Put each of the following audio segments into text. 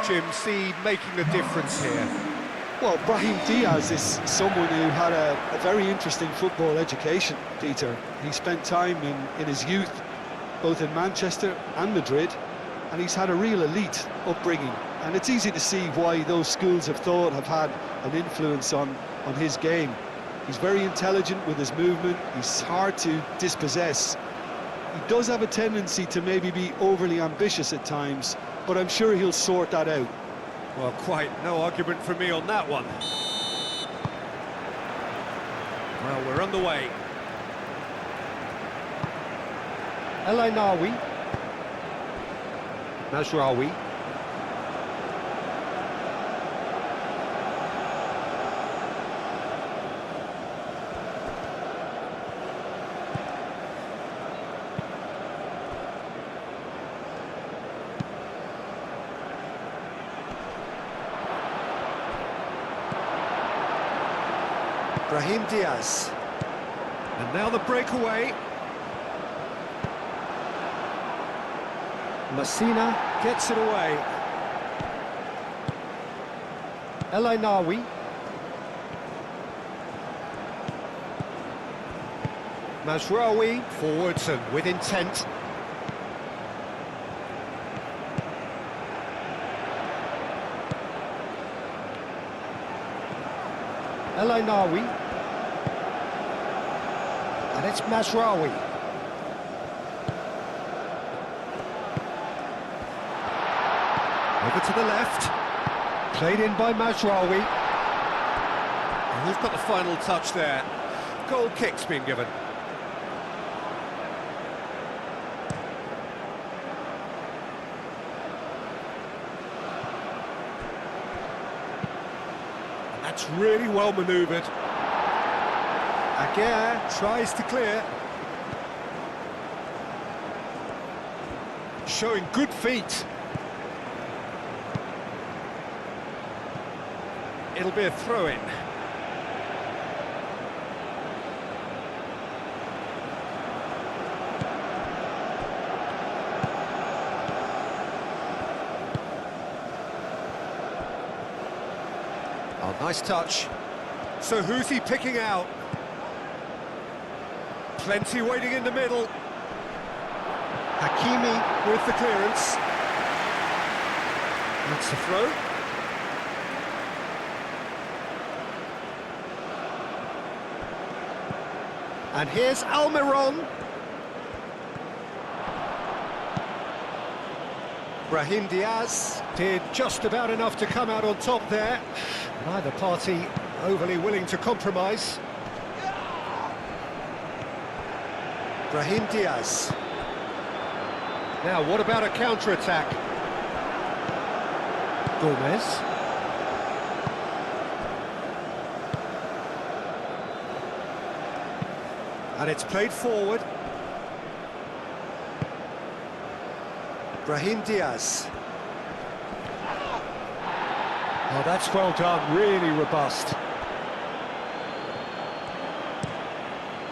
watch him see making a difference here? Well, Brahim Diaz is someone who had a very interesting football education, Peter. He spent time in his youth, both in Manchester and Madrid, and he's had a real elite upbringing. And it's easy to see why those schools of thought have had an influence on his game. He's very intelligent with his movement, he's hard to dispossess. He does have a tendency to maybe be overly ambitious at times, but I'm sure he'll sort that out. Well, quite no argument from me on that one. Well, we're on the way. El Ainawi. Mazraoui. Brahim Diaz. And now the breakaway. Messina gets it away. El Ainawi. Mazraoui forwards and with intent. El Ainawi. And it's Mazraoui. Over to the left. Played in by Mazraoui. And who's got the final touch there? Goal kick's been given. And that's really well manoeuvred. Aguirre tries to clear. Showing good feet. It'll be a throw-in. Oh, nice touch. So who's he picking out? Plenty waiting in the middle. Hakimi with the clearance. That's the throw. And here's Almiron. Brahim Diaz did just about enough to come out on top there. Neither party overly willing to compromise. Brahim Diaz. Now, what about a counter-attack? Gomez. And it's played forward. Brahim Diaz. Oh, that's well done, really robust.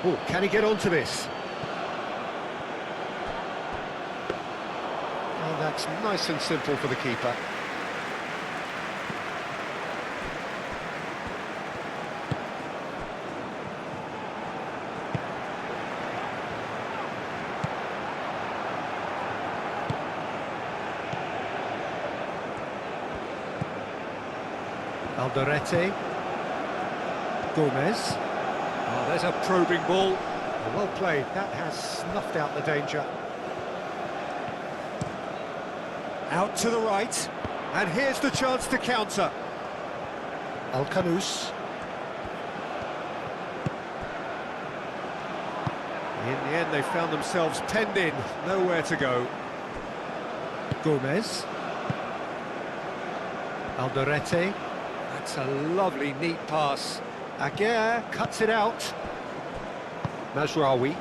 Oh, can he get onto this? Oh, that's nice and simple for the keeper. Alderete. Gomez. Oh, there's a probing ball. Well played, that has snuffed out the danger. Out to the right, and here's the chance to counter. Alcanus. In the end, they found themselves penned in, nowhere to go. Gomez. Alderete. That's a lovely, neat pass. Aguirre cuts it out. Mazraoui.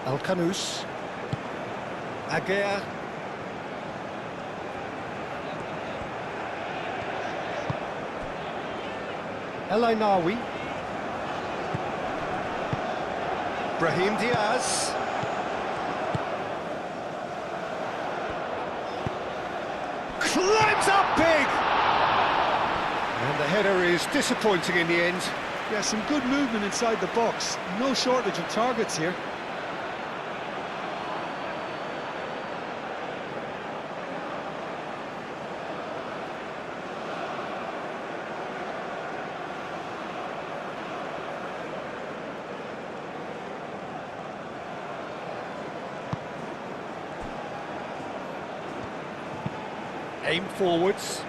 Alcanus. Aguirre. El Ainawi. Brahim Diaz. climbs up big! And the header is disappointing in the end. Yeah, some good movement inside the box. No shortage of targets here. Aim forwards.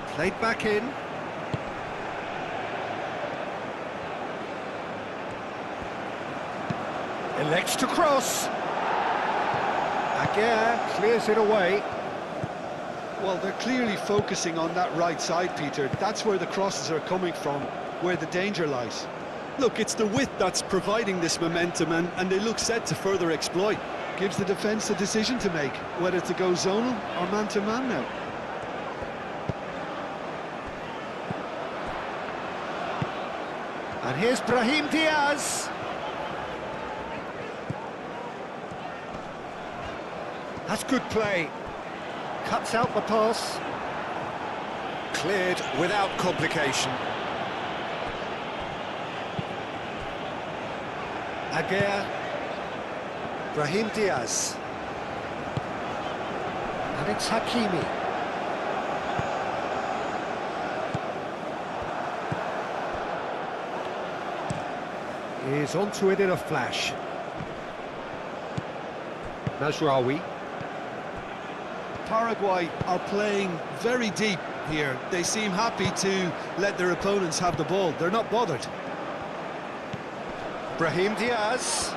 Played back in. Elects to cross. Aguirre clears it away. Well, they're clearly focusing on that right side, Peter. That's where the crosses are coming from, where the danger lies. Look, it's the width that's providing this momentum, and they look set to further exploit. Gives the defence a decision to make, whether to go zonal or man-to-man now. And here's Brahim Diaz. That's good play. Cuts out the pass. Cleared without complication. Aguirre. Brahim Diaz. And it's Hakimi. He's onto it in a flash. Mazraoui. Paraguay are playing very deep here. They seem happy to let their opponents have the ball. They're not bothered. Brahim Diaz.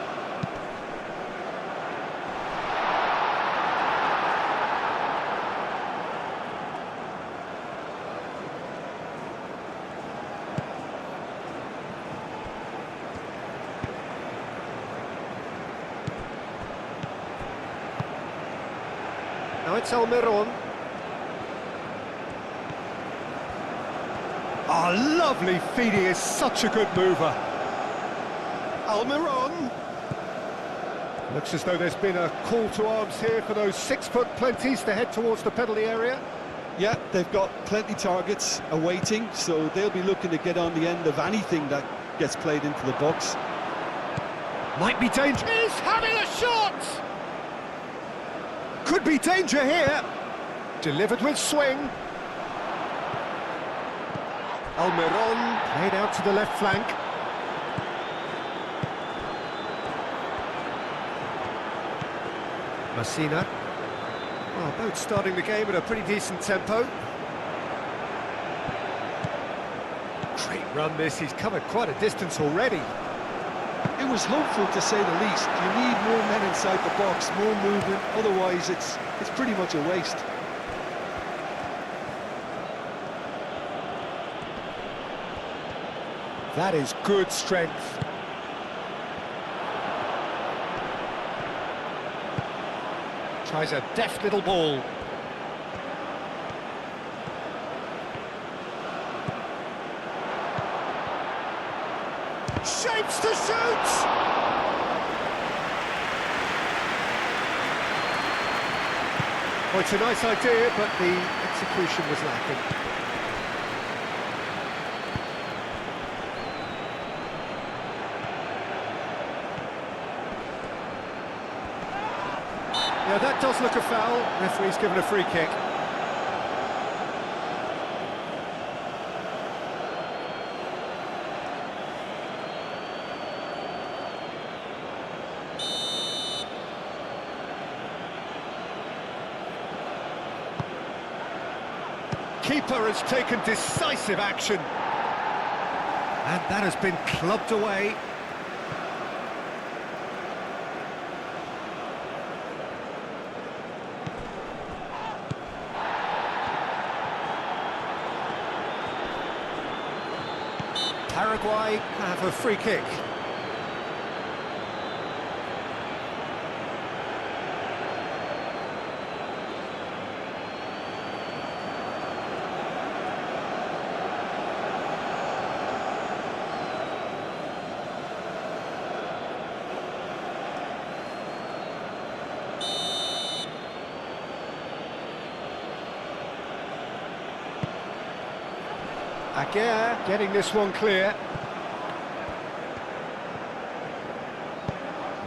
Now it's Almiron. Oh, lovely feed, he is such a good mover. Almiron. Looks as though there's been a call to arms here for those 6-foot plenties to head towards the penalty area. Yeah, they've got plenty targets awaiting, so they'll be looking to get on the end of anything that gets played into the box. Might be danger. He's having a shot! Could be danger here. Delivered with swing. Almiron played out to the left flank. Messina. Well, both starting the game at a pretty decent tempo. Great run this, he's covered quite a distance already. It was hopeful, to say the least. You need more men inside the box, more movement, otherwise it's pretty much a waste. That is good strength. Tries a deft little ball. Shapes to shoot! Well, it's a nice idea, but the execution was lacking. Yeah, that does look a foul. Referee's given a free kick. Keeper has taken decisive action. And that has been clubbed away. Paraguay have a free kick. Aguirre getting this one clear.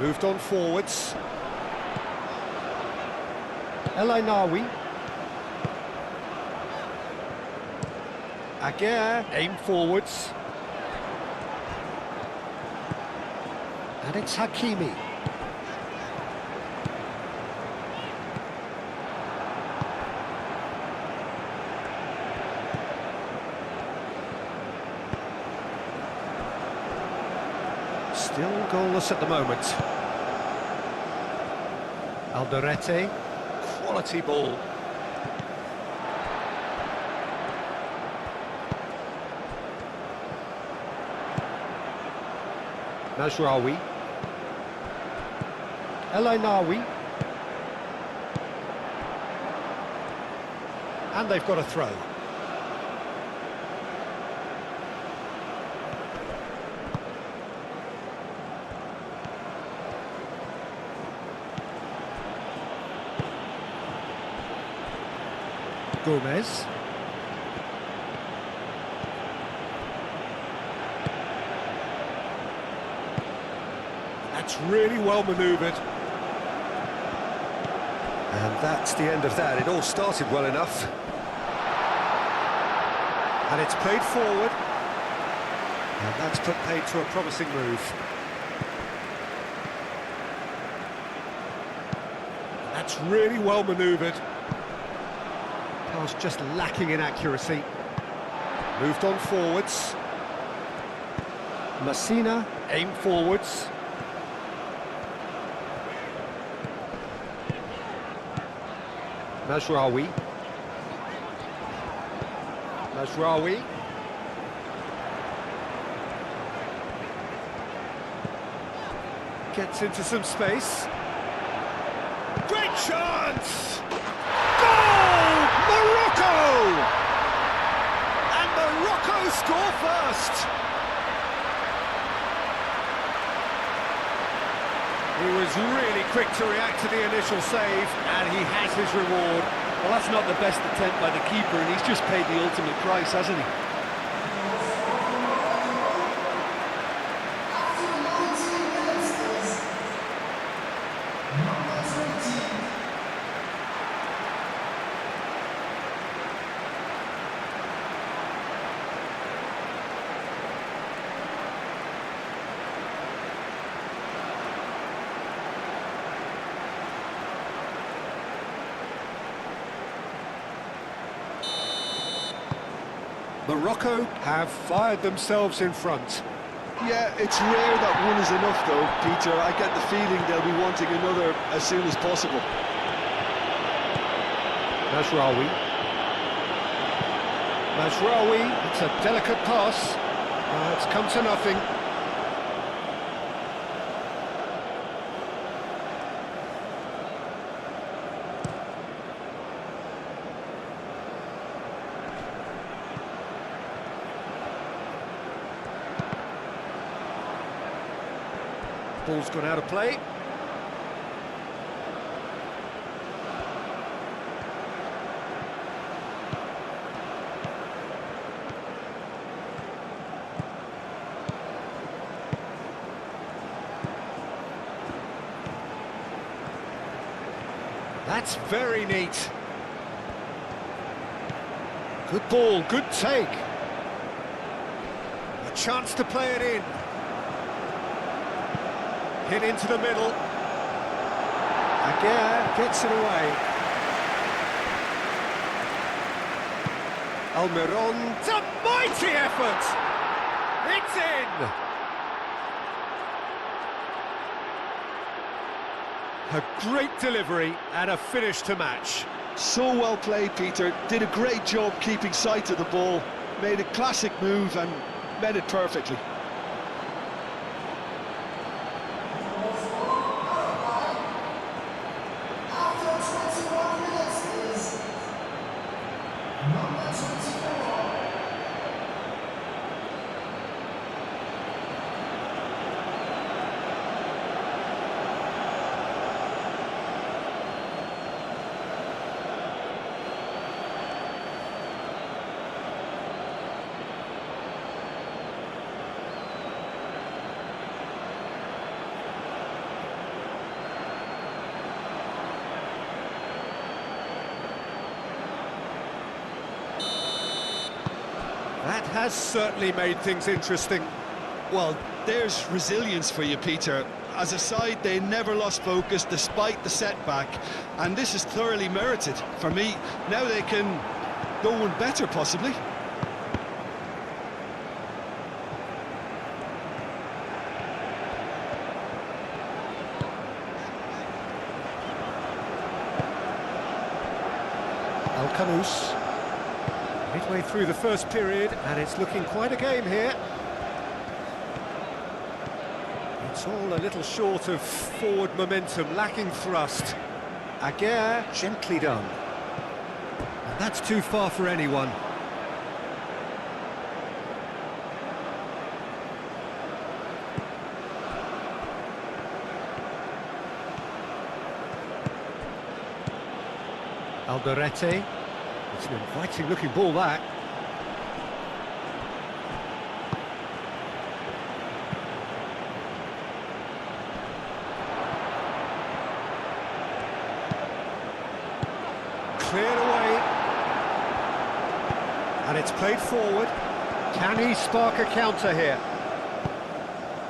Moved on forwards. El Ainawi. Aguirre aim forwards. And it's Hakimi. Still goalless at the moment. Alderete, quality ball. Mazraoui. El Ainawi. And they've got a throw. Gomez. That's really well manoeuvred. And that's the end of that. It all started well enough. And it's played forward. And that's put paid to a promising move. That's really well manoeuvred. Pass just lacking in accuracy. Moved on forwards. Messina, aim forwards. Mazraoui. Mazraoui. Gets into some space. Great chance! Goal! Morocco! And Morocco score first! He was really quick to react to the initial save, and he has his reward. Well, that's not the best attempt by the keeper, and he's just paid the ultimate price, hasn't he? Morocco have fired themselves in front. Yeah, it's rare that one is enough though, Peter. I get the feeling they'll be wanting another as soon as possible. Mazraoui. Mazraoui, it's a delicate pass. It's come to nothing. Ball's gone out of play. That's very neat. Good ball, good take. A chance to play it in. Hit into the middle. Aguirre gets it away. Almiron, it's a mighty effort! It's in! A great delivery and a finish to match. So well played, Peter. Did a great job keeping sight of the ball. Made a classic move and met it perfectly. That has certainly made things interesting. Well, there's resilience for you, Peter. As a side, they never lost focus despite the setback, and this is thoroughly merited. For me, now they can go one better, possibly. Al-Khanous. Midway through the first period, and it's looking quite a game here. It's all a little short of forward momentum, lacking thrust. Aguirre, gently done. And that's too far for anyone. Alderete. It's an inviting looking ball, that. Cleared away. And it's played forward. Can he spark a counter here?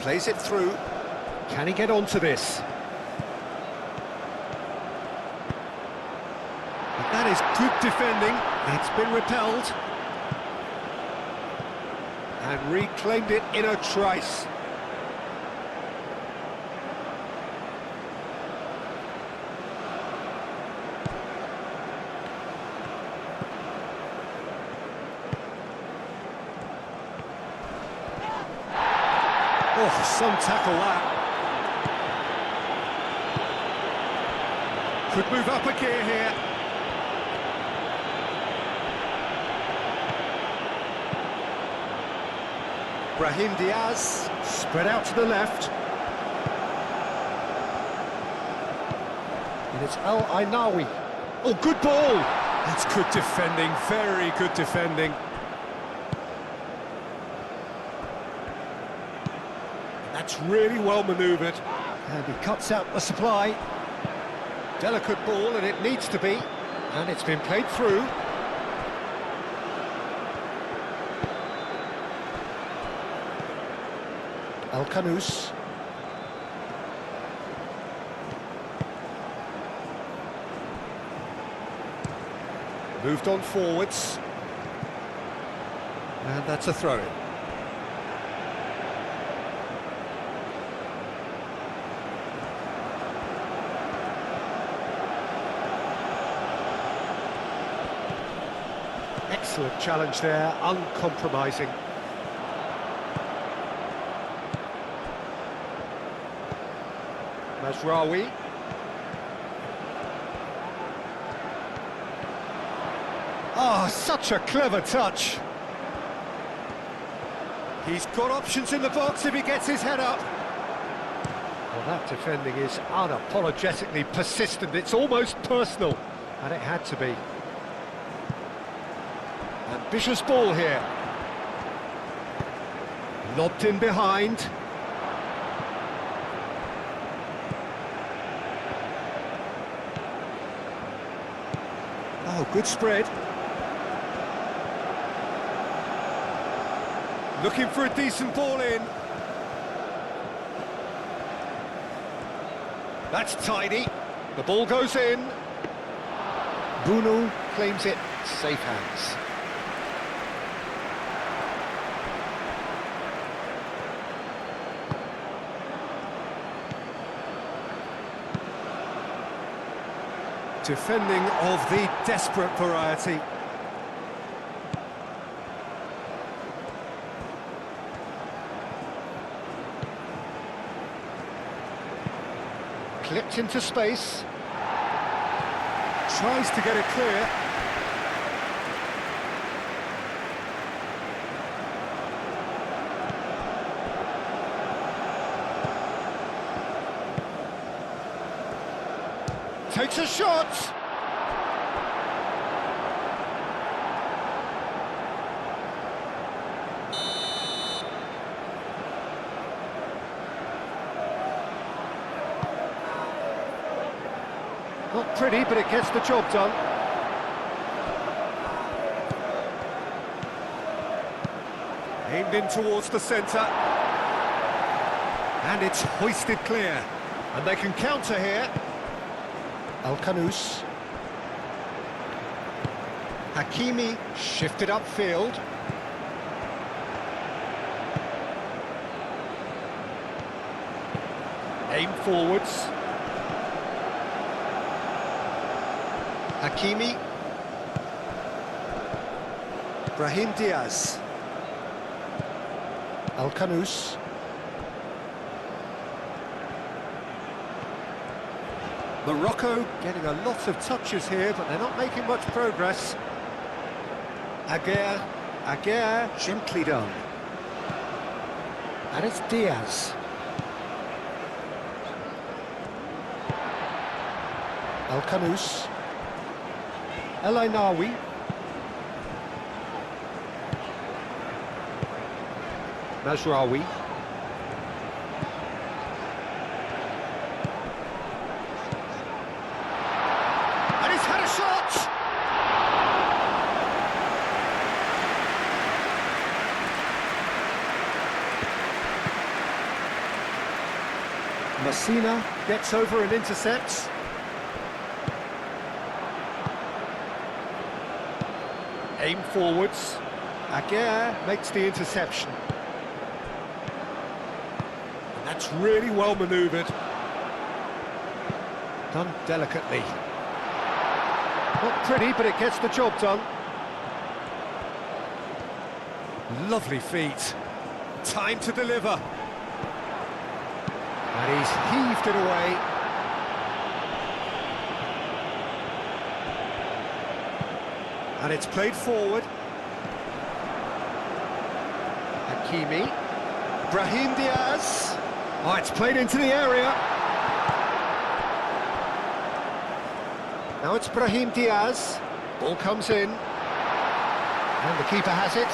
Plays it through. Can he get onto this? That is good defending. It's been repelled. And reclaimed it in a trice. Oh, some tackle that. Could move up a gear here. Brahim Diaz, spread out to the left. And it's El Ainawi. Oh, good ball! That's good defending, very good defending. That's really well manoeuvred. And he cuts out the supply. Delicate ball, and it needs to be. And it's been played through. Al-Khanous. Moved on forwards. And that's a throw-in. Excellent challenge there, uncompromising. Mazraoui. Oh, such a clever touch. He's got options in the box if he gets his head up. Well, that defending is unapologetically persistent. It's almost personal, and it had to be. Ambitious ball here. Lobbed in behind. Oh, good spread. Looking for a decent ball in. That's tidy. The ball goes in. Bruno claims it. Safe hands. Defending of the desperate variety. Clipped into space. Tries to get it clear. Takes a shot. Not pretty, but it gets the job done. Aimed in towards the centre. And it's hoisted clear. And they can counter here. Al-Kanous. Hakimi shifted upfield. Aim forwards. Hakimi. Brahim Diaz. Al-Kanous. Morocco getting a lot of touches here, but they're not making much progress. Aguirre, gently done. And it's Diaz. Al-Kanous. El Ainawi. Mazraoui. And he's had a shot! Messina gets over and intercepts. Aim forwards. Aguirre makes the interception. And that's really well manoeuvred. Done delicately. Not pretty, but it gets the job done. Lovely feet. Time to deliver. And he's heaved it away. And it's played forward. Hakimi. Brahim Diaz. Oh, it's played into the area. Now it's Brahim Diaz. Ball comes in. And the keeper has it.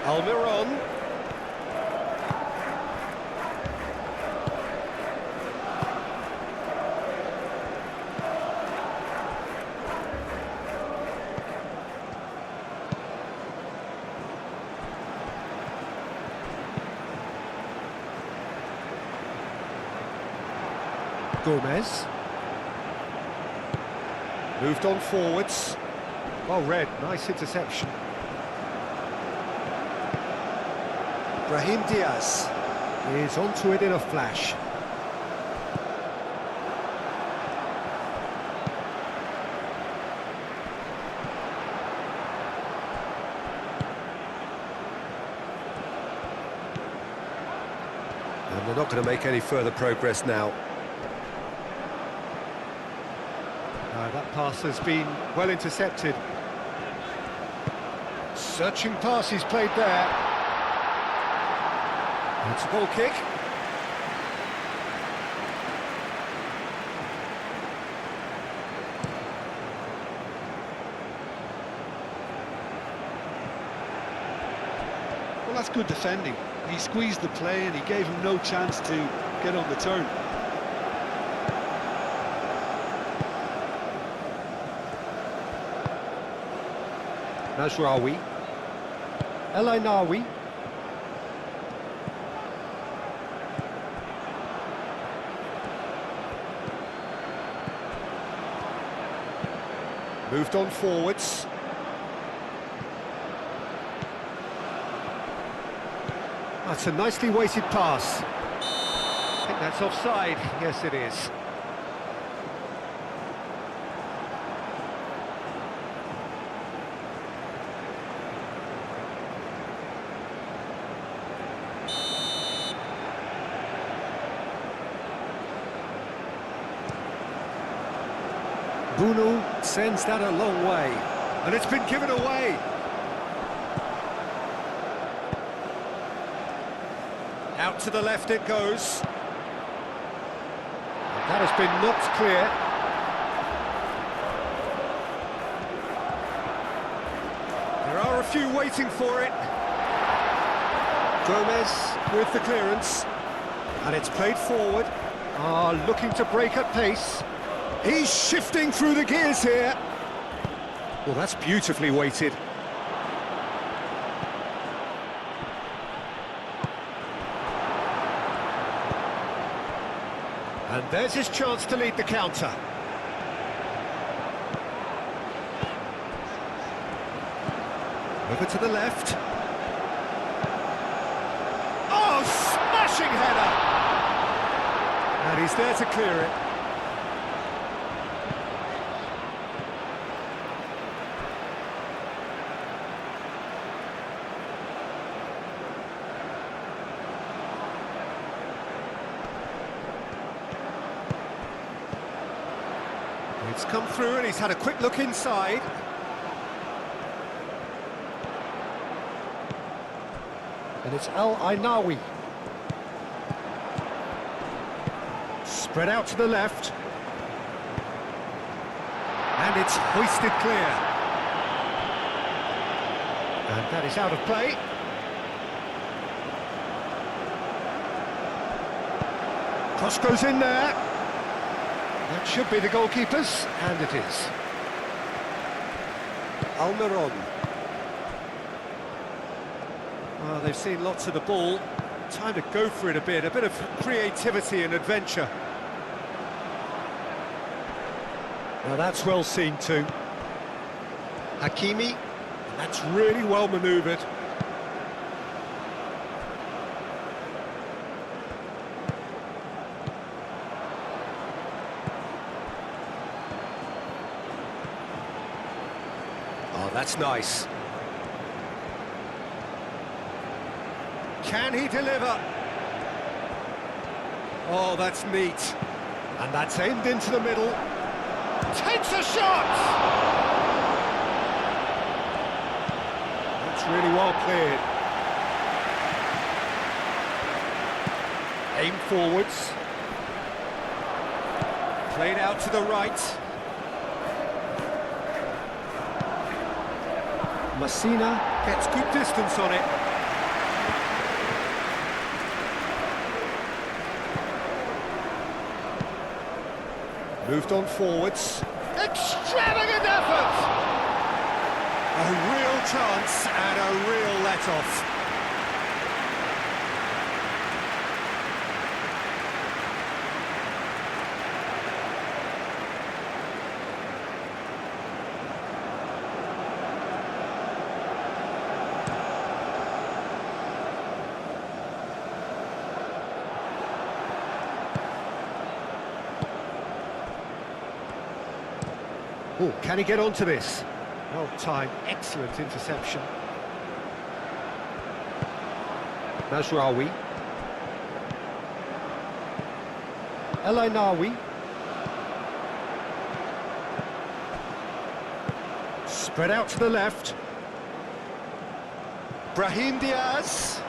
Almiron. Gomez. Moved on forwards. Well read, nice interception. Brahim Diaz is onto it in a flash. And they're not going to make any further progress now. That pass has been well intercepted. Searching pass he's played there. It's a goal kick. Well, that's good defending. He squeezed the play and he gave him no chance to get on the turn. Mazraoui. El Ainawi. Moved on forwards. That's a nicely weighted pass. I think that's offside. Yes, it is. Bunu sends that a long way, and it's been given away. Out to the left it goes. That has been knocked clear. There are a few waiting for it. Gomez with the clearance, and it's played forward. Looking to break at pace. He's shifting through the gears here. Well, that's beautifully weighted. And there's his chance to lead the counter. Over to the left. Oh, smashing header! And he's there to clear it. It's come through and he's had a quick look inside. And it's Al-Ainawi. Spread out to the left. And it's hoisted clear. And that is out of play. Cross goes in there. That should be the goalkeeper's, and it is. Almiron. Well, they've seen lots of the ball. Time to go for it a bit of creativity and adventure. Now that's well seen too. Hakimi, that's really well manoeuvred. Oh, that's nice. Can he deliver? Oh, that's neat. And that's aimed into the middle. Takes a shot! That's really well cleared. Aim forwards. Played out to the right. Messina gets good distance on it. Moved on forwards. Extravagant effort! A real chance and a real let-off. Oh, can he get onto this? Well timed, excellent interception. Mazraoui. El-Ainawi. Spread out to the left. Brahim Diaz.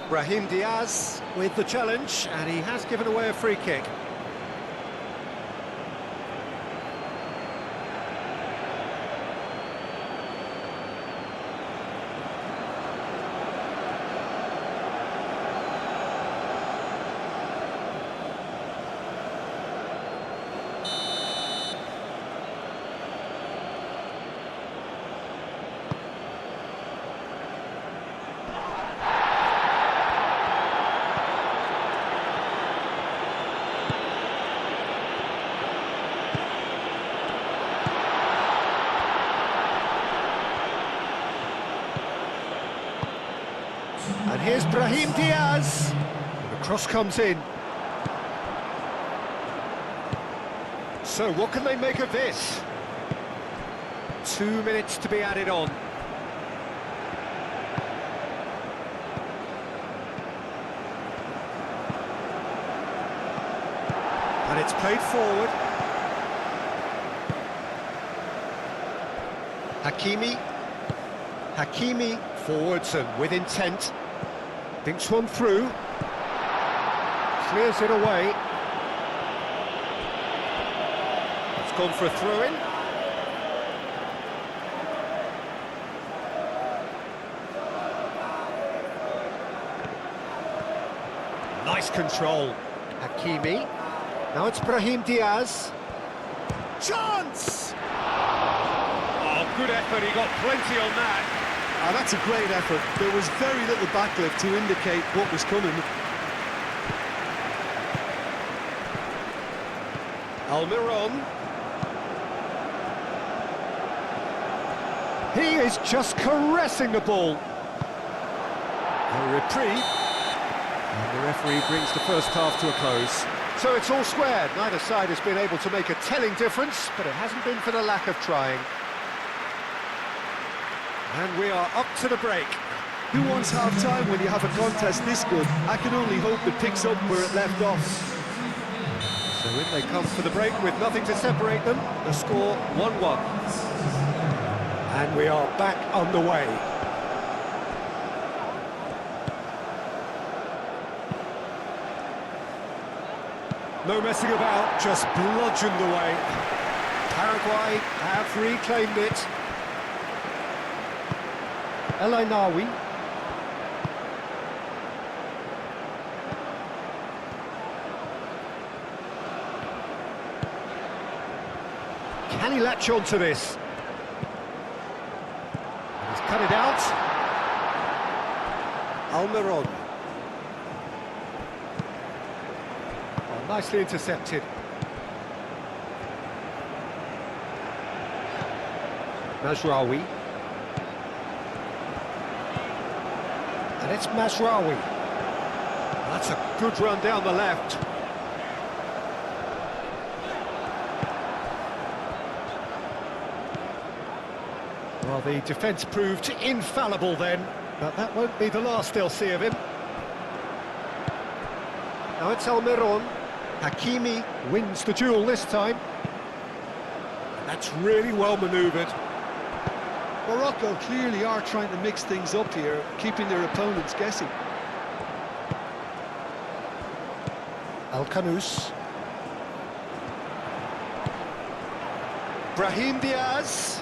Brahim Diaz with the challenge, and he has given away a free kick. And here's Brahim Diaz. The cross comes in. So what can they make of this? 2 minutes to be added on. And it's played forward. Hakimi. Hakimi forwards and with intent. Thinks one through. Clears it away. It's gone for a throw-in. Nice control. Hakimi. Now it's Brahim Diaz. Chance! Good effort, he got plenty on that. Ah, that's a great effort. There was very little backlift to indicate what was coming. Almiron. He is just caressing the ball. A reprieve. And the referee brings the first half to a close. So it's all squared. Neither side has been able to make a telling difference, but it hasn't been for the lack of trying. And we are up to the break. Who wants half-time when you have a contest this good? I can only hope it picks up where it left off. So in they come for the break with nothing to separate them. The score 1-1. And we are back on the way. No messing about, just bludgeoned away. Paraguay have reclaimed it. El Ainawi. Can he latch on to this? And he's cut it out. Almiron. Oh, nicely intercepted. Mazraoui. And it's Mazraoui. That's a good run down the left. Well, the defence proved infallible then, but that won't be the last they'll see of him. Now it's Almiron. Hakimi wins the duel this time. That's really well manoeuvred. Morocco clearly are trying to mix things up here, keeping their opponents guessing. Al-Kanous. Brahim Diaz.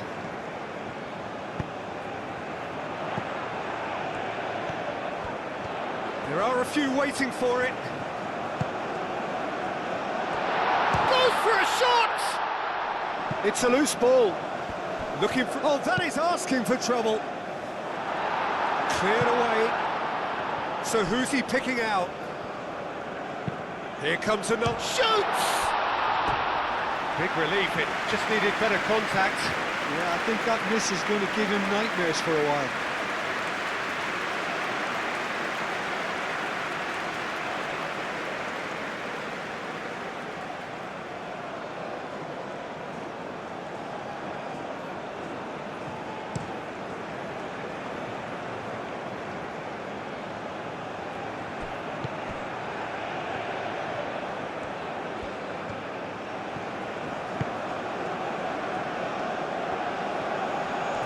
There are a few waiting for it. Goes for a shot! It's a loose ball. Looking for... Oh, that is asking for trouble. Cleared away. So who's he picking out? Here comes another... Shoots! Big relief, it just needed better contact. Yeah, I think that miss is going to give him nightmares for a while.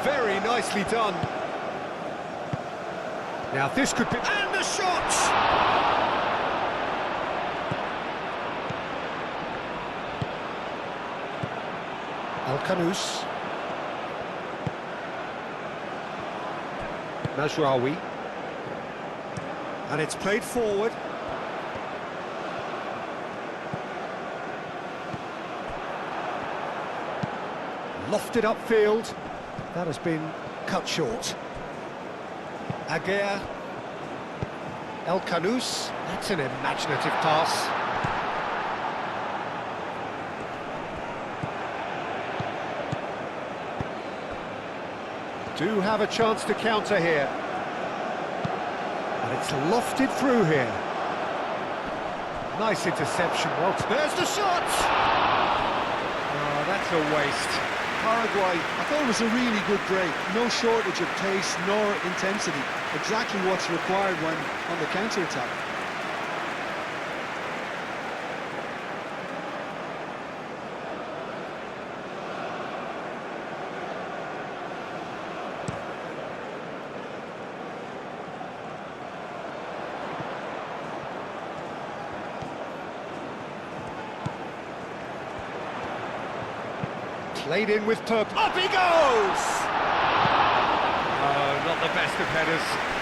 Very nicely done. Now this could be... And the shot! Al-Kanous. Mazraoui. And it's played forward. Lofted upfield. That has been cut short. Aguirre. Al-Kanous. That's an imaginative pass. Do have a chance to counter here. But it's lofted through here. Nice interception. Well, There's the shot! Oh, that's a waste. Paraguay, I thought it was a really good break. No shortage of pace nor intensity. Exactly what's required when on the counter-attack. played in with purpose. Up he goes! Oh, not the best of headers.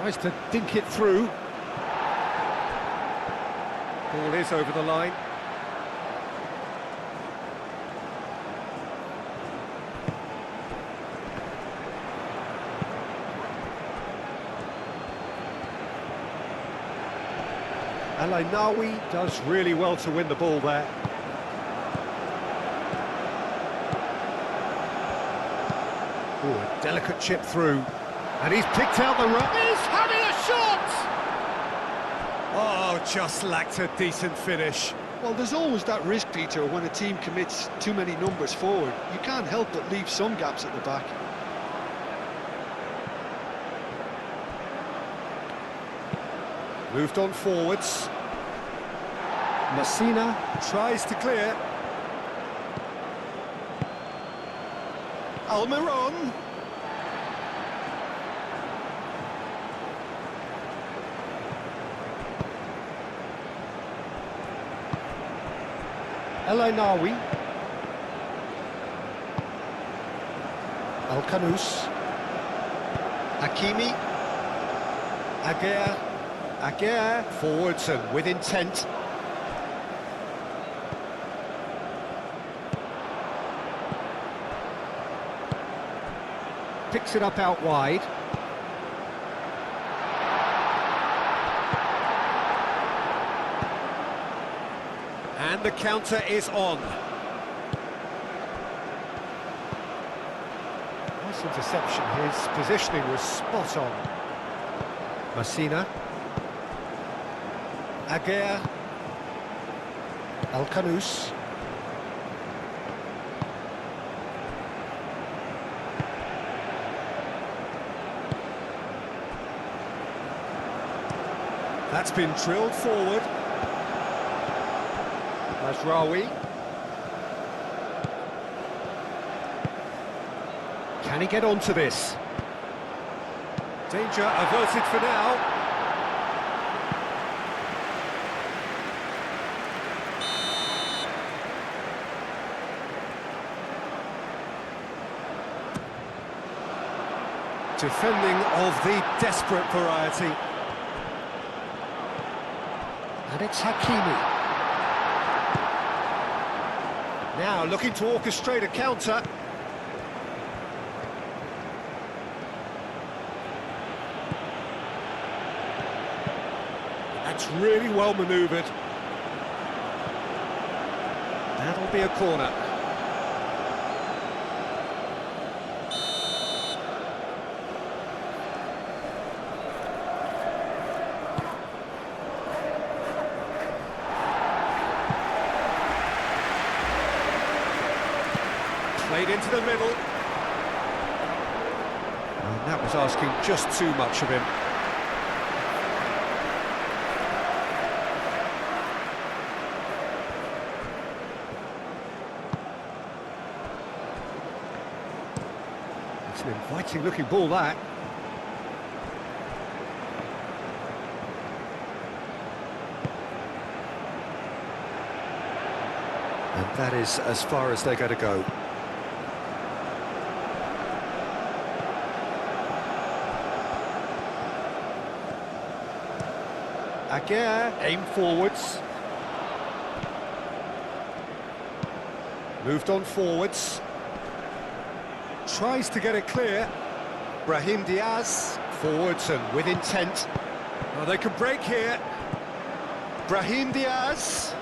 Tries to dink it through. Ball is over the line. El Ainawi does really well to win the ball there. Ooh, a delicate chip through. And he's picked out the right. He's having a shot! Oh, just lacked a decent finish. Well, there's always that risk, Peter, when a team commits too many numbers forward. You can't help but leave some gaps at the back. Moved on forwards. Messina tries to clear. Almiron. El Ainawi. Al-Kanous. Hakimi. Aguirre forwards and with intent. Picks it up out wide. And the counter is on. Nice interception. His positioning was spot on. Messina. Aguirre. Al-Kanous. That's been drilled forward. Mazraoui. Can he get onto this? Danger averted for now. Defending of the desperate variety. And it's Hakimi. Now looking to orchestrate a counter. That's really well manoeuvred. That'll be a corner. Played into the middle. And that was asking just too much of him. It's an inviting looking ball, that. And that is as far as they're going to go. Aguirre, aim forwards. Moved on forwards. Tries to get it clear. Brahim Diaz, forwards and with intent. Oh, they can break here. Brahim Diaz.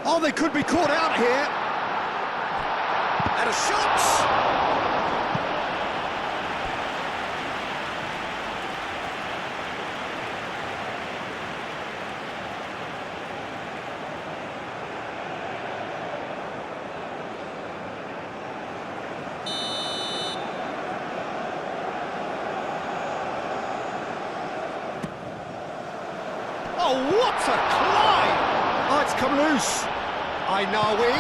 Oh, they could be caught out here. And a shot! Oh, what a climb! Oh, it's come loose. Ainawi.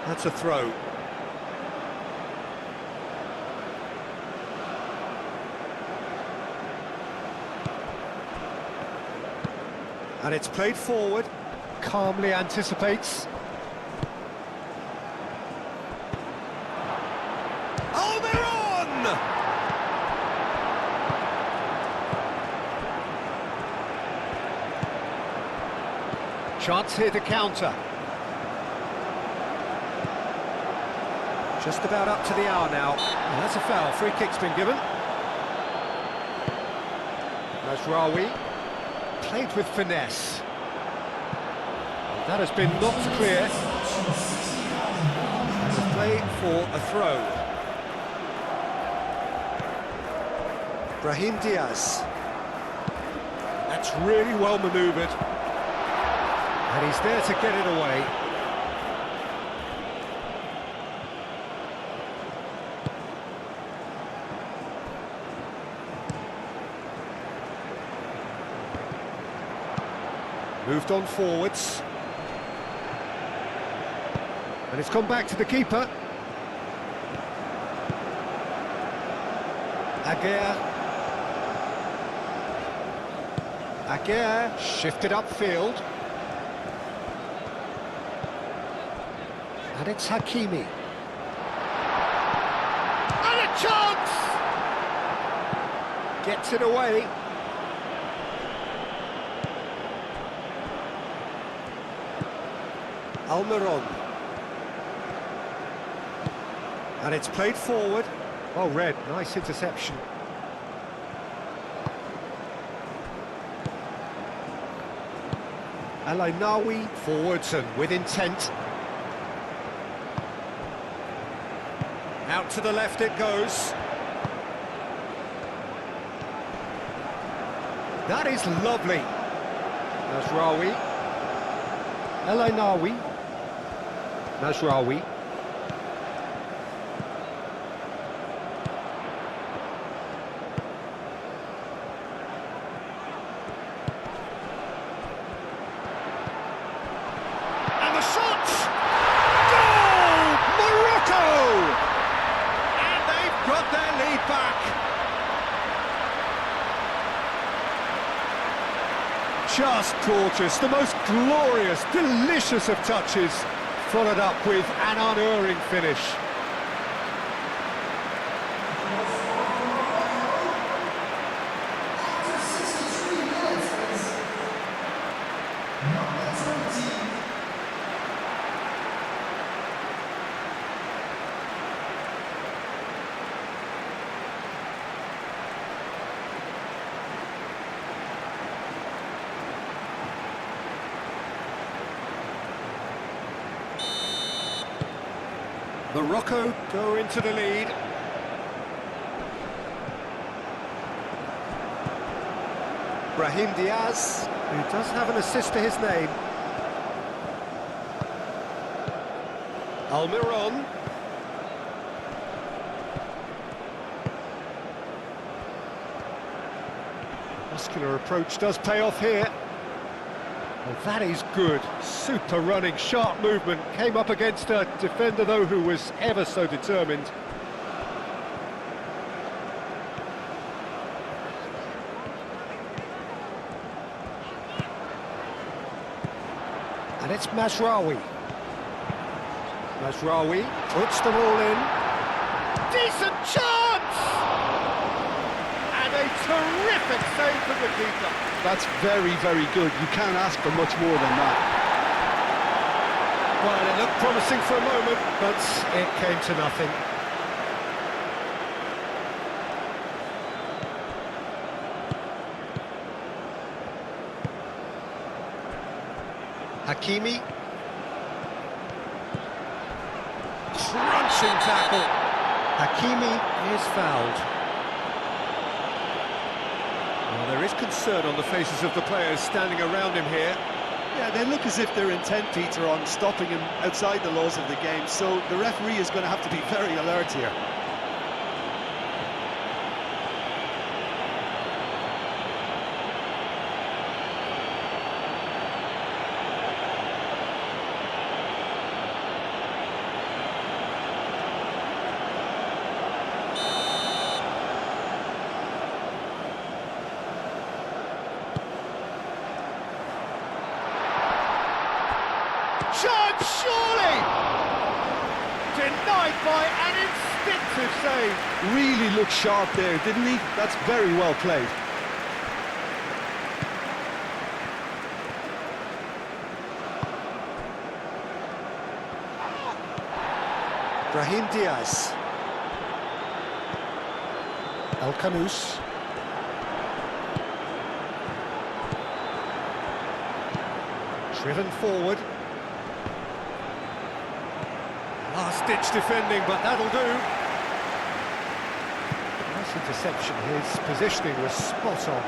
That's a throw. And it's played forward, calmly anticipates. Almiron! Chance here to counter. Just about up to the hour now. And that's a foul. Free kick's been given. Mazraoui played with finesse. And that has been knocked clear. And a play for a throw. Brahim Diaz. That's really well manoeuvred. And he's there to get it away. Moved on forwards. And it's gone back to the keeper. Aguirre shifted upfield. And it's Hakimi. And a chance! Gets it away. Almiron. And it's played forward. Well read, nice interception. Alainawi forwards and with intent. Out to the left it goes. That is lovely. Mazraoui. Alainawi. Mazraoui. And the shot! Goal! Morocco! And they've got their lead back. Just gorgeous, the most glorious, delicious of touches, followed up with an unerring finish. Morocco go into the lead. Brahim Diaz, who does have an assist to his name. Almiron. Muscular approach does pay off here. Well, that is good. Super running, sharp movement. Came up against a defender, though, who was ever so determined. And it's Mazraoui. Mazraoui puts them all in. Decent chance! And a terrific save from the keeper. That's very, very good. You can't ask for much more than that. Well, it looked promising for a moment, but it came to nothing. Hakimi. Crunching tackle. Hakimi is fouled. Well, there is concern on the faces of the players standing around him here. Yeah, they look as if they're intent, Peter, on stopping him outside the laws of the game, so the referee is going to have to be very alert here. Chance, surely! Denied by an instinctive save. Really looked sharp there, didn't he? That's very well played. Brahim Diaz. El Kanous. Driven forward. Last-ditch defending, but that'll do. Nice interception. His positioning was spot on.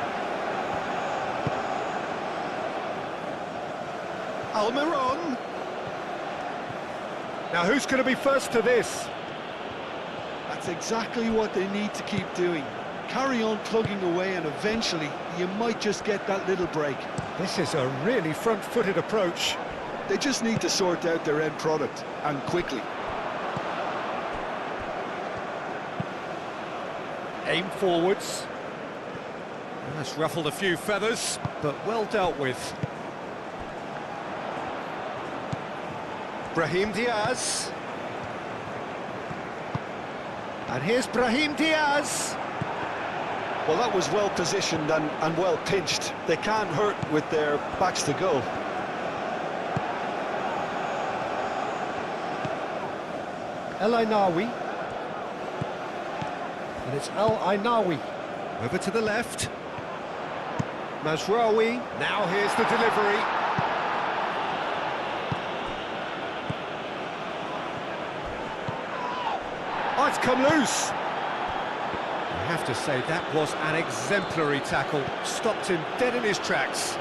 Almiron. Now who's going to be first to this? That's exactly what they need to keep doing. Carry on plugging away and eventually you might just get that little break. This is a really front-footed approach. They just need to sort out their end product, and quickly. Aim forwards. That's ruffled a few feathers, but well dealt with. Brahim Diaz. And here's Brahim Diaz. Well, that was well positioned and well pinched. They can't hurt with their backs to goal. El Ainawi. And it's El Ainawi. Over to the left. Mazraoui. Now here's the delivery. Oh, it's come loose. I have to say, that was an exemplary tackle. Stopped him dead in his tracks.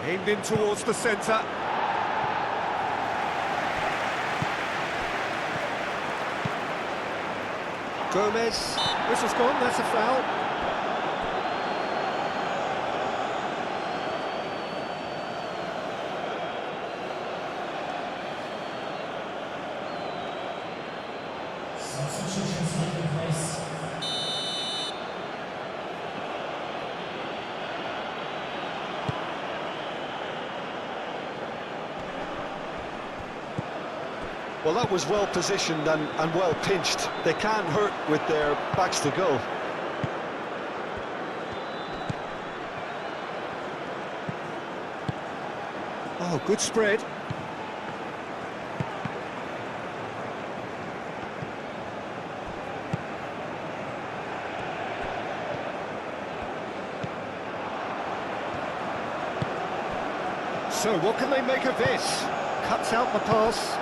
Aimed in towards the centre. Gomez. Whistle's gone, that's a foul. Well, that was well positioned and well pinched. They can't hurt with their backs to goal. Oh, good spread. So, what can they make of this? Cuts out the pass.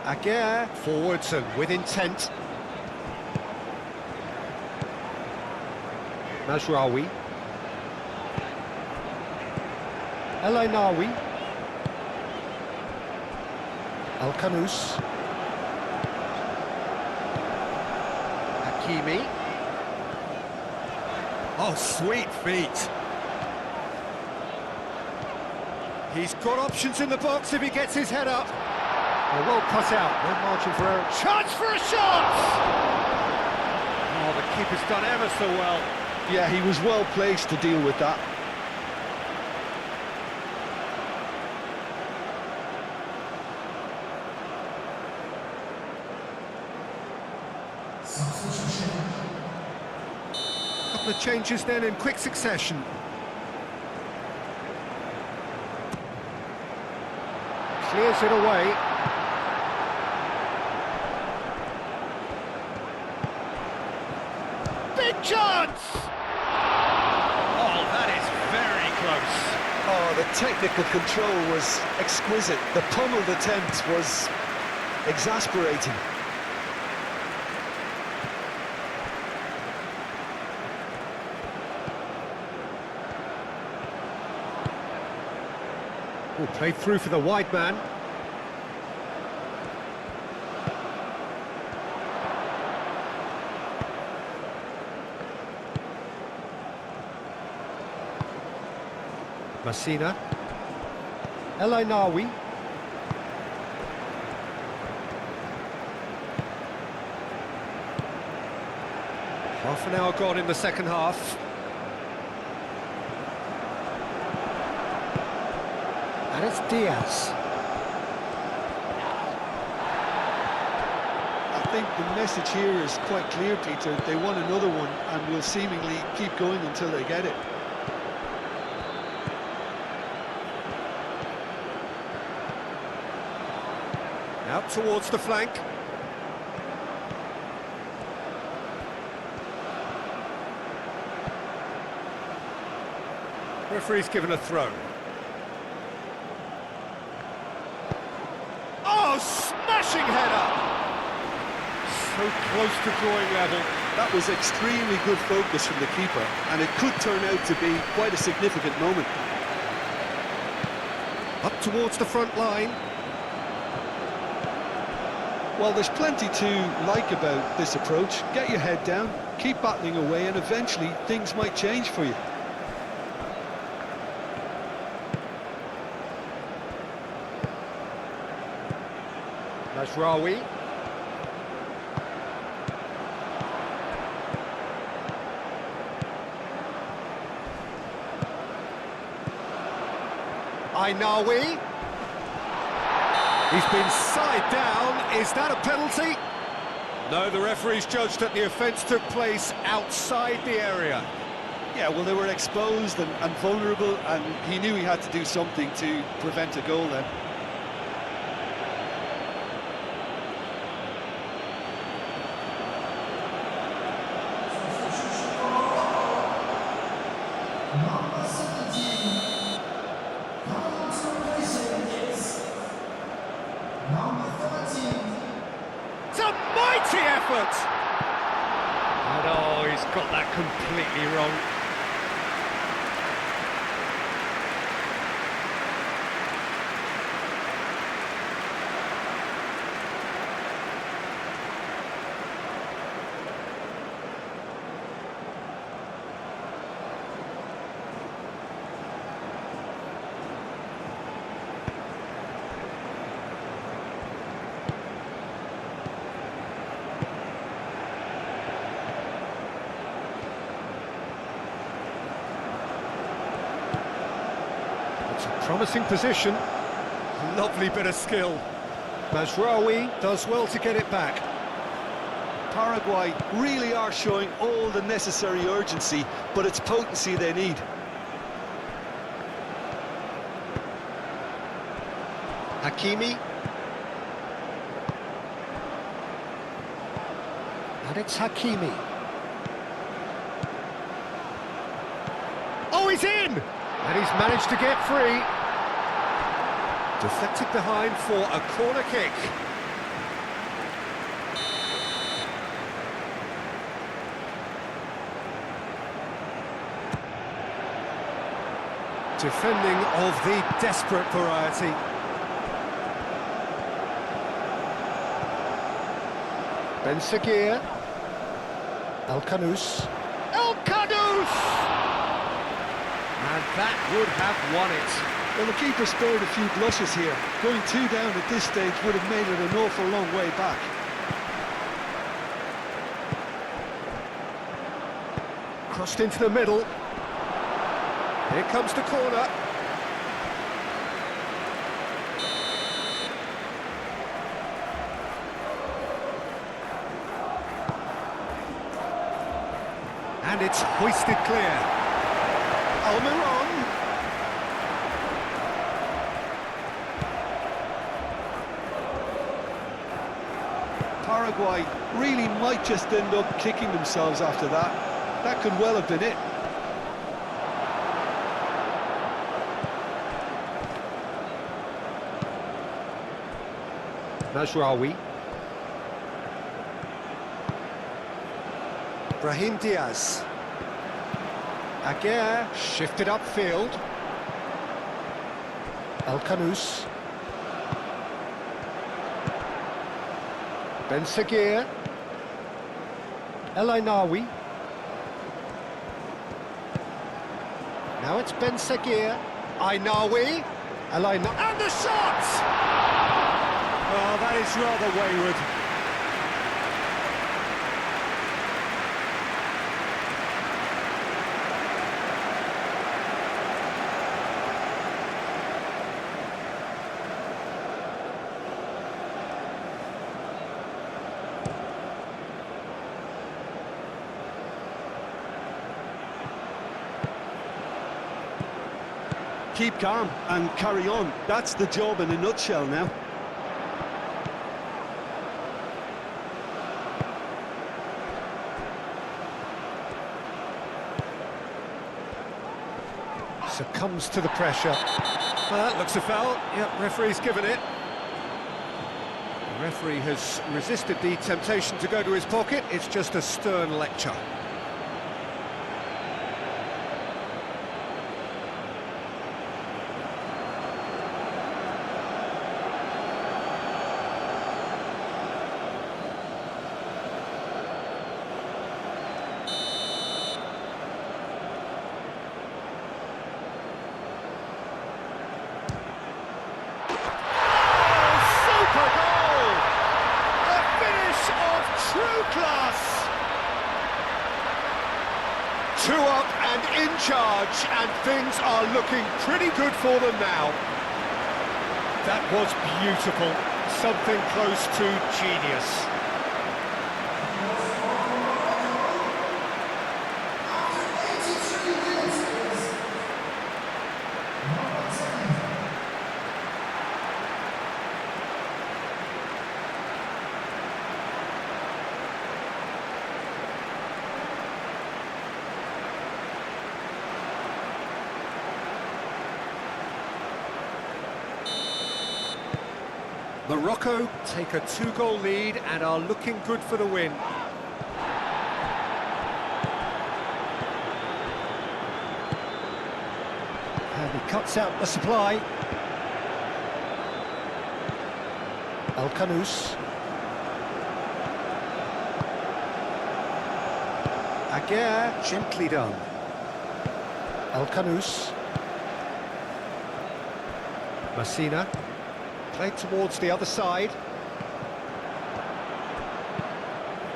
Aguirre forwards and with intent. Mazraoui. El Ainawi. El Kanous. Hakimi. Oh, sweet feet. He's got options in the box if he gets his head up. Well cut out, no margin for error. Chance for a shot! Oh, the keeper's done ever so well. Yeah, he was well placed to deal with that. A couple of changes then in quick succession. Clears it away. Big chance! Oh, that is very close. Oh, the technical control was exquisite. The pummeled attempt was exasperating. Oh, played through for the wide man. Messina. El Ainawi. Half an hour gone in the second half. And it's Diaz. I think the message here is quite clear, Peter. They want another one and will seemingly keep going until they get it. Out towards the flank. Referee's given a throw. Oh, smashing header! So close to drawing level. That was extremely good focus from the keeper, and it could turn out to be quite a significant moment. Up towards the front line. Well, there's plenty to like about this approach. Get your head down, keep battling away, and eventually things might change for you. Mazraoui. Ainawi. He's been side down. Is that a penalty? No, the referee's judged that the offence took place outside the area. Yeah, well, they were exposed and vulnerable, and he knew he had to do something to prevent a goal then. It's a mighty effort! And oh, he's got that completely wrong. It's a promising position. Lovely bit of skill. Mazraoui does well to get it back. Paraguay really are showing all the necessary urgency, but it's potency they need. Hakimi. And it's Hakimi. Oh, he's in! And he's managed to get free. Deflected behind for a corner kick. Defending of the desperate variety. Ben Seguir. El Kanous. El Kanous! And that would have won it. Well, the keeper spared a few blushes here. Going 2 down at this stage would have made it an awful long way back. Crossed into the middle. Here comes the corner. And it's hoisted clear. Almiron. Paraguay really might just end up kicking themselves after that. That could well have been it. Mazraoui. Brahim Diaz. Aguirre shifted upfield. Al-Kanous. Ben Seguir. El Ainawi. Now it's Ben Seguir. Ainawi. El Ainawi. And the shot! Oh, that is rather wayward. Keep calm and carry on. That's the job in a nutshell now. Succumbs to the pressure. Well, that looks a foul. Yep, referee's given it. The referee has resisted the temptation to go to his pocket. It's just a stern lecture. Two up and in charge, and things are looking pretty good for them now. That was beautiful, something close to genius. Morocco take a 2-goal lead and are looking good for the win. And he cuts out the supply. Al-Kanous. Aguirre, gently done. Al-Kanous. Messina. Played towards the other side.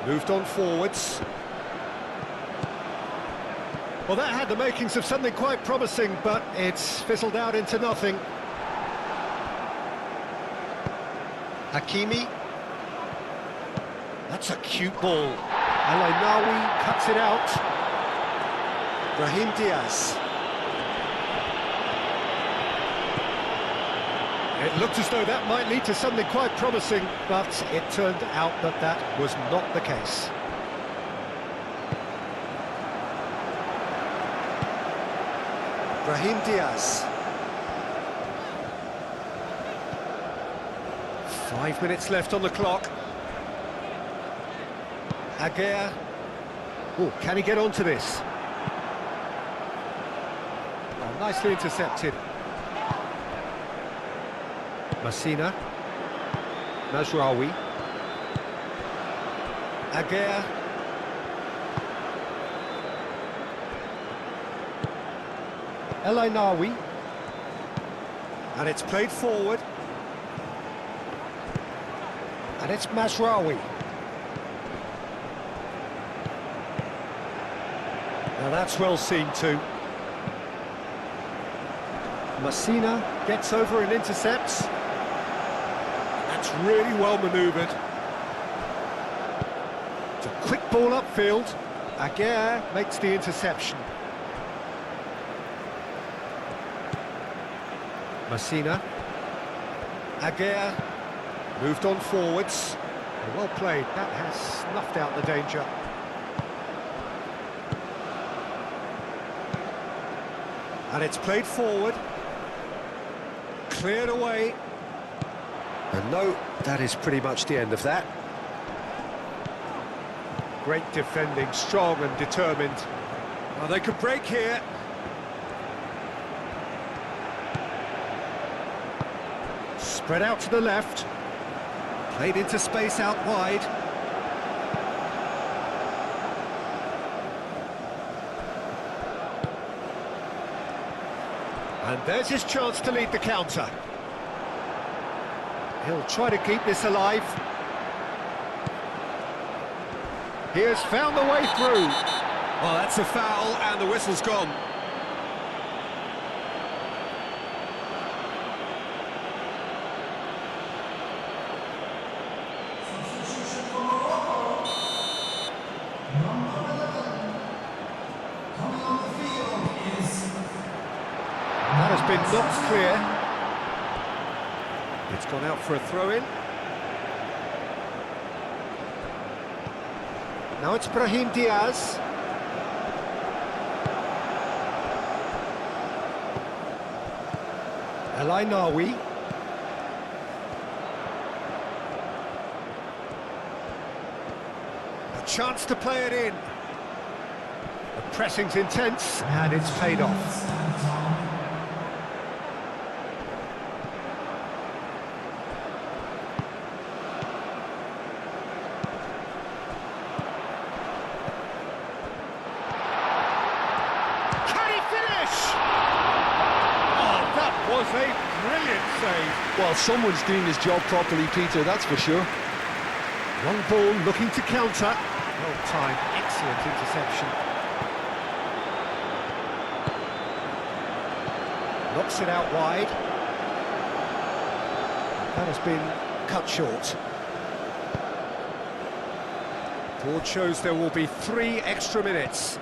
Moved on forwards. Well, that had the makings of something quite promising, but it's fizzled out into nothing. Hakimi. That's a cute ball. El Ainawi cuts it out. Brahim Diaz. It looked as though that might lead to something quite promising, but it turned out that that was not the case. Brahim Diaz. 5 minutes left on the clock. Aguirre. Oh, can he get onto this? Oh, nicely intercepted. Messina. Mazraoui. Aguirre. El Ainawi. And it's played forward. And it's Mazraoui. Now that's well seen too. Messina gets over and intercepts. That's really well manoeuvred. It's a quick ball upfield. Aguirre makes the interception. Messina. Aguirre moved on forwards. Well played. That has snuffed out the danger. And it's played forward. Cleared away. And no, that is pretty much the end of that. Great defending, strong and determined. Well, they could break here. Spread out to the left. Played into space out wide. And there's his chance to lead the counter. He'll try to keep this alive. He has found the way through. Well, that's a foul, and the whistle's gone. That has been knocked clear. It's gone out for a throw-in. Now it's Brahim Diaz. El Ainaoui. A chance to play it in. The pressing's intense, and it's paid off. Was a brilliant save. Well, someone's doing his job properly, Peter, that's for sure. Long ball looking to counter. Well timed, excellent interception. Knocks it out wide. That has been cut short. Board shows there will be 3 extra minutes.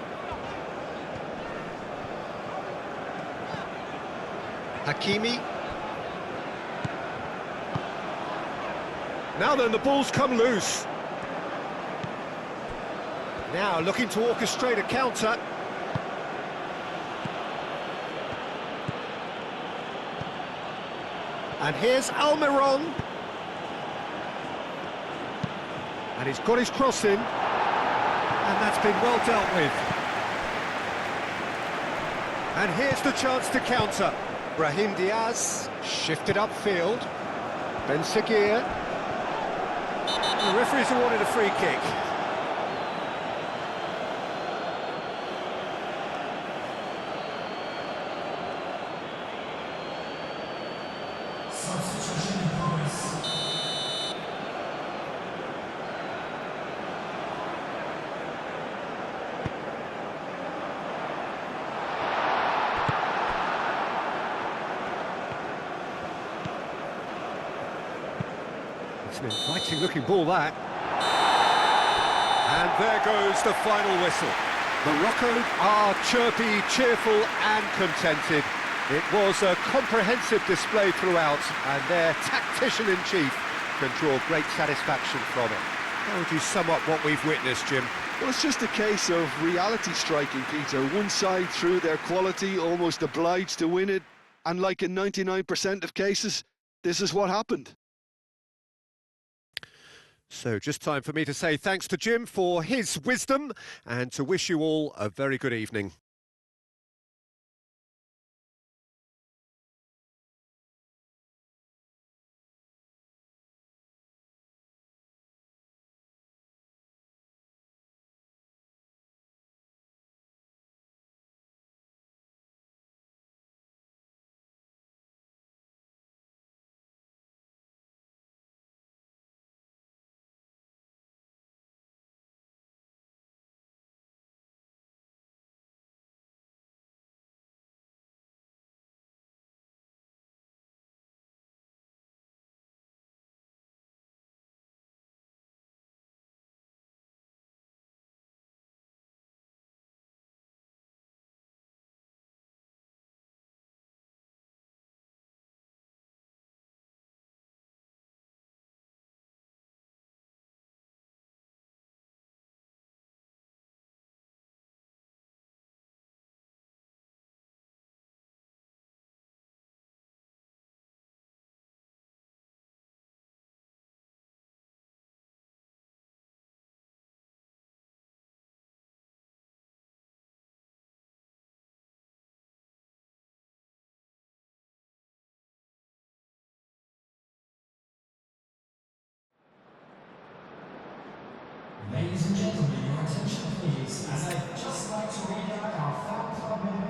Hakimi. Now then, the ball's come loose. Now looking to orchestrate a counter. And here's Almiron. And he's got his cross in. And that's been well dealt with. And here's the chance to counter. Brahim Diaz shifted upfield. Ben Seguir. The referee's awarded a free kick. It's an inviting looking ball, that. And there goes the final whistle. Morocco are chirpy, cheerful and contented. It was a comprehensive display throughout, and their tactician-in-chief can draw great satisfaction from it. How would you sum up what we've witnessed, Jim? Well, it's just a case of reality striking, Peter. One side, through their quality, almost obliged to win it. And like in 99% of cases, this is what happened. So just time for me to say thanks to Jim for his wisdom and to wish you all a very good evening.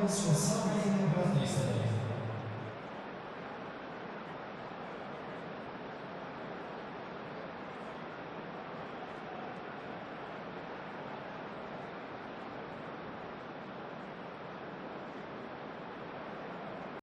Monsieur